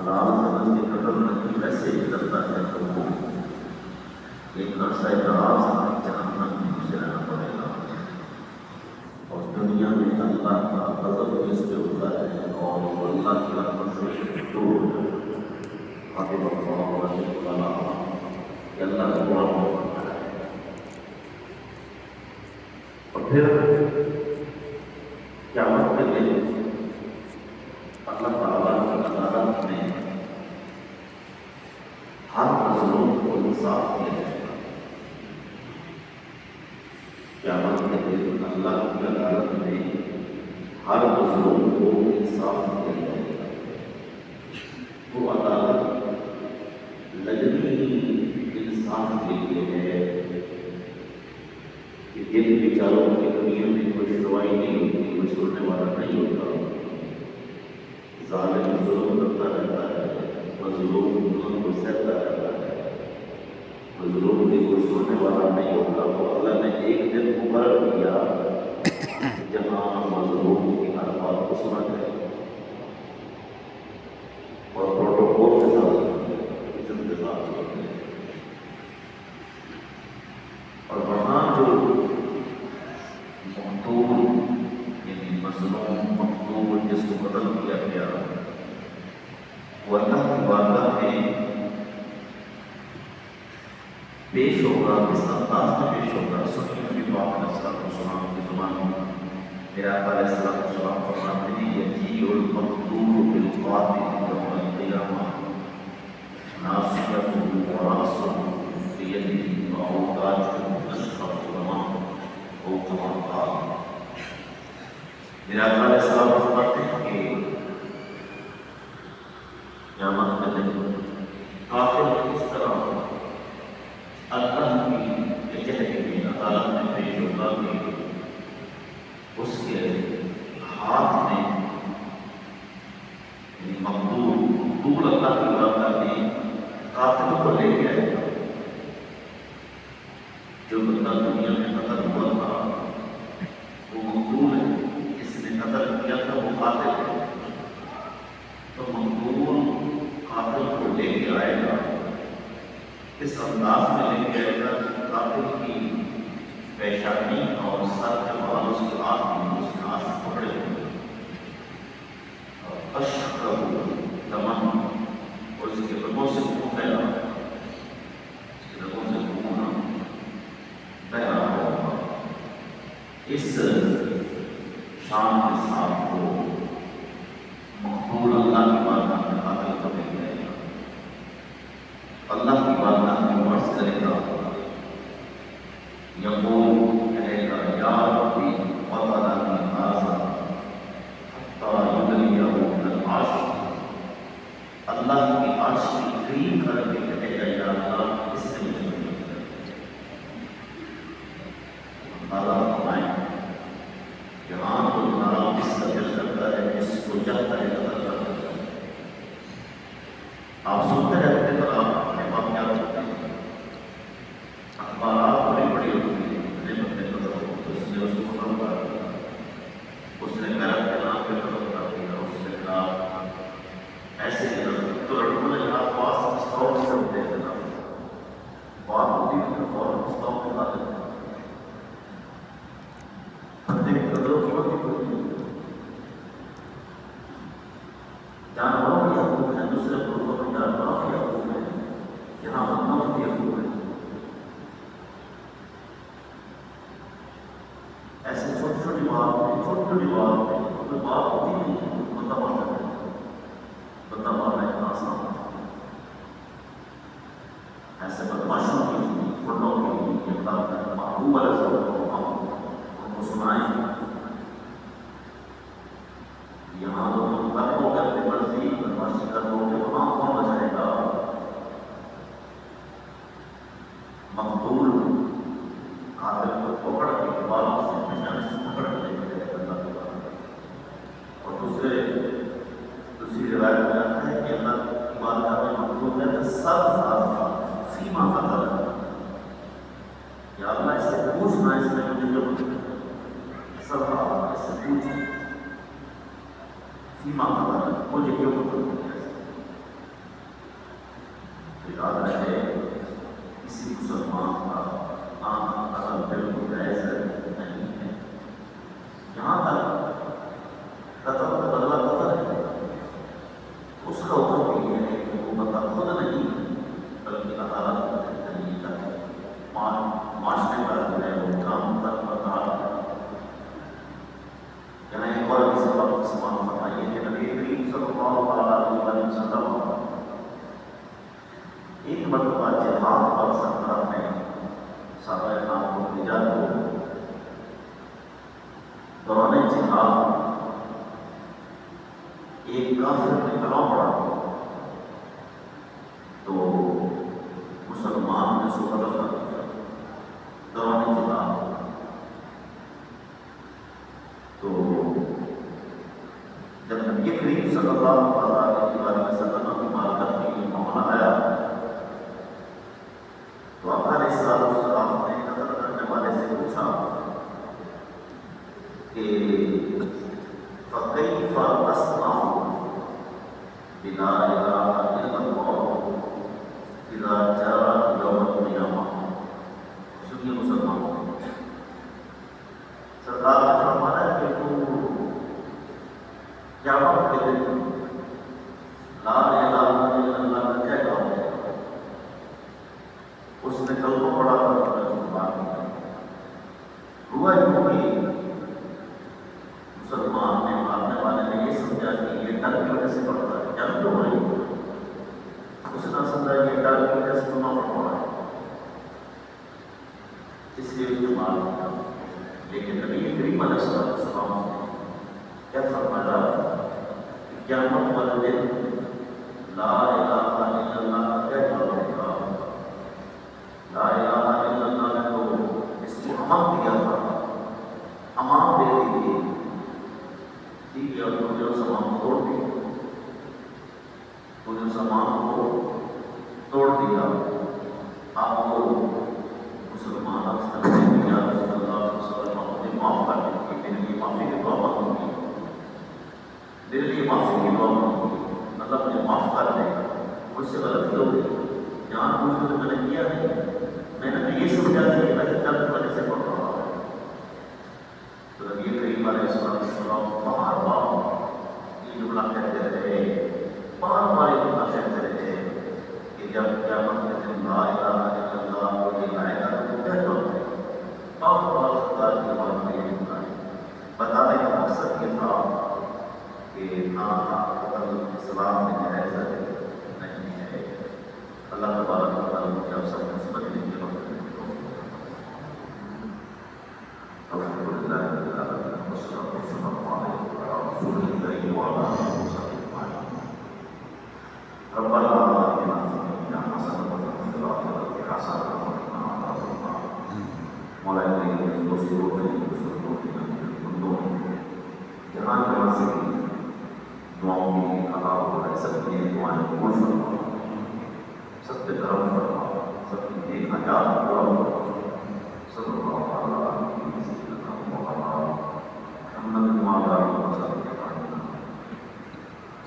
حلال سمجھ کے قتل نہیں، ویسے ہی کرتا ہے تو وہ ایک عرصہ دراز جہنم میں اسے رہنا پڑے گا، اور دنیا میں اللہ کا غضب اس پہ ہوتا ہے اور وہ اللہ کی رحمت سے دور ہو جاتا ہے۔ حافظ اللہ علیہ وسلم کہ اللہ کا دعا بہت ہے۔ اور پھر قیامت کے دن اللہ تعالیٰ کی عدالت میں ہر مظلوم کو انصاف کیا جائے گا۔ قیامت کے دن اللہ کی عدالت میں ہر مظلوم کو انصاف کیا جائے گا۔ وہ عدالت لگنی انصاف کے لیے ہے کہ جن بیچاروں کی دنیا میں کوئی سنوائی نہیں ہوتی، کوئی سننے والا نہیں ہوتا، ظالم ظلم کرتا رہتا ہے، مظلوم ظلم کو سہتا رہتا ہے، مظلوم بھی کوئی سننے والا نہیں ہوتا، تو اللہ نے ایک دن مقرر کیا جہاں مظلوم کی ہر بات کو سنا جائے اور پروٹوکول کے ساتھ سنا جائے، عزت کے ساتھ سنا جائے، اور وہاں جو مقتول یعنی مظلوم مقتول جس کو قتل کیا گیا وہ اللہ کی بارگاہ میں پیش ہوگا، کس انداز میں پیش ہوگا۔ سنی نبی پاک علیہ السلام کی زبان میں میرا علیہ السلام فرماتے ہیں یجیء المقتول بالقاتل یوم القیامہ ناصیتہ وراسہ بیدہ وعوتاجہ اشرف دماء او کما قال۔ میرا علیہ السلام فرماتے ہیں کہ قیامت کے دن کافر اس طرح اللہ کی کہتے میں عدالت میں پیش ہوگا کہ اس کے ہاتھ میں یعنی مقتول اللہ کی بارگاہ میں قاتل کو لے کے آئے گا۔ جو بندہ دنیا میں قتل ہوا تھا وہ مقتول ہے، جس نے قتل کیا تھا وہ قاتل ہے، تو مقتول قاتل کو لے کے آئے گا، اس انداز میں لے کے آئے گا کہ قاتل کی پیشانی اور سر کے بال اس کے ہاتھ میں اس کے ہاتھ سے پکڑے ہوئے اور اشرف دماء اور اس کے رگوں سے خون بہ رہا ہے، اس کے رگوں سے خون بہ رہا ہوگا۔ اس شان کے ساتھ وہ مقتول اللہ کی بارگاہ میں قاتل کو لے کے آئے گا، اللہ کی بارگاہ میں عرض کرے گا، یقول کہے گا یا ربی وطنی ھذا حتی یدنیہ من العرش، اللہ کی عرش کی قریب کر کے کہے گا یا اللہ اس سے مجھے مدد کر۔ اللہ فرمائیں جہاں تو نام اس کا دل کرتا ہے، اس کو چاہتا ہے قتل کرتا ہے۔ آپ سنتے رہتے ہیں پر آپ اپنے واقعات ہوتے ہیں، اخبارات بڑی بڑی ہوتی ہیں، بڑے بڑے قتل ہوتے، اس نے اس کو قتل کر دیا، اس نے غیرت کے نام پہ قتل کر دیا، اس نے کہا ایسے تو لڑکوں نے کہا پاس پستول سے ہوتے ہیں جناب، بات ہوتی ہے تو فوراً پستول کے بات ہے بندے کی قدر قیمت کی کوئی نہیں۔ جانوروں کی حقوق ہے، دوسرے ملکوں میں جانوروں کی حقوق ہے، یہاں بندوں کی حقوق ہے۔ ایسے چھوٹی چھوٹی بات میں کوئی بات ہوتی نہیں ہے، بندہ مارنا اتنا آسان ہے۔ ایسے بدماشوں کی بڑوں کی یہ بات ہے، محبوب علیہ السلام ان کو سنائیں، یہاں تو تم کر لو گے اپنی مرضی، بدماشی کر لو گے، وہاں کون بچائے گا؟ مقتول قاتل کو پکڑ کے بالوں سے پیشانی سے پکڑ کے لے کے جائے اللہ کے پاس۔ اور دوسری روایت میں آتا ہے کہ اللہ کی بارگاہ میں مقتول ہے تو سب فیما قتل ہے، یا اللہ اس سے پوچھنا، اس میں مجھے ضرورت ہے، سب اس سے پوچھنا فیما قتل مجھے کیوں قتل کیا؟ اس کا حکم یہ ہے کہ وہ بندہ خود نہیں بلکہ عدالت میں دلیل کرے، معاشرے پر جو ہے وہ کام تک بتا۔ یہاں ایک اور بھی سبق استعمال فرمائیے کہ نبی کریم صلی اللہ علیہ وسلم ایک مرتبہ جہاد پر سرکار نے صحابہ کرام کو بھیجا تو دوران جہاد ایک کافر نے کلام پڑھا تو مسلمان نے سو قتل کر دیا دوران جہاد۔ تو جب نبی کریم صلی اللہ علیہ وسلم کی مالکت میں یہ معاملہ آیا تو آقا علیہ السلام نے قتل کرنے والے سے پوچھا کہ فَكَيْفَ أَصْنَعُ بِلَا إِلَٰهَ إِلَّا اللَّهُ إِذَا جَاءَ يَوْمُ الْقِيَامَةِ۔ سنیے مسلمان، سرکار نے فرمایا کہ تو قیامت کے دن لا الہ الا اللہ کا کیا کام ہے؟ اس نے کلمہ پڑھا تھا، ہوا یوں کہ مسلمان نے مارنے والے نے یہ سمجھا کہ یہ ڈر کی وجہ سے پڑھتا ہے، جنگ تو ہو رہی ہے، اس نے سمجھا یہ ڈر کی وجہ سے کلمہ پڑھ رہا ہے، اس لیے اسے مار دیا۔ لیکن نبی کریم علیہ السلام نے کیا فرمایا کہ قیامت والے دن لا الہ الا اللہ کیا جواب دے گا؟ لا الہ الا اللہ نے تو اس کو امان دیا تھا، امان دے دی تھی، ٹھیک ہے، اور تو نے اس امان کو توڑ دیا، تو نے اس امان کو توڑ دیا۔ آپ کو مسلمان اکثر کہتے ہیں یا رسول اللہ صلی اللہ علیہ وسلم مجھے معاف کر دیں کہ میرے لیے معافی کی دعا مانگوں گی، میرے لیے معافی کی دعا مانگوں گی، اللہ مجھے معاف کر دے، مجھ سے غلطی ہو گئی، جان بوجھ کر میں نے کیا نہیں، میں نے تو یہ سمجھا کہ میں درد کی وجہ سے پڑھ رہا ہوں۔ تو نبی کریم علیہ السلام بار بار یہ جملہ کہتے رہے، بار بار یہ جملہ کہتے رہے کہ جب قیامت کے دن لا الہ الا اللہ کو یہ آئے گا تو کیا جواب دے گا؟ بار بار سرکار کی بات میں یہ جملہ ہے۔ بتانے کا مقصد یہ تھا کہ قتل اسلام میں جائز نہیں ہے۔ اللہ تبارک و تعالیٰ مجھے آپ سب کو سمجھنے کی وقت میں الحمد للہ رب العالمین والصلاۃ والسلام علی رسول اللہ وعلی آلہ وصحبہ اجمعین۔ ربنا آتنا فی الدنیا حسنۃ وفی الآخرۃ حسنۃ وقنا عذاب النار۔ مولا کریم دوستوں جہاں جہاں سے دعاؤں کی آغاز ہے، سب کی دعائیں قبول فرما، سب پہ کرم فرما، سب کی نیک حاجات پورا فرما۔ صلی اللہ علیہ وسلم محمد وعلی آلہ وصحبہ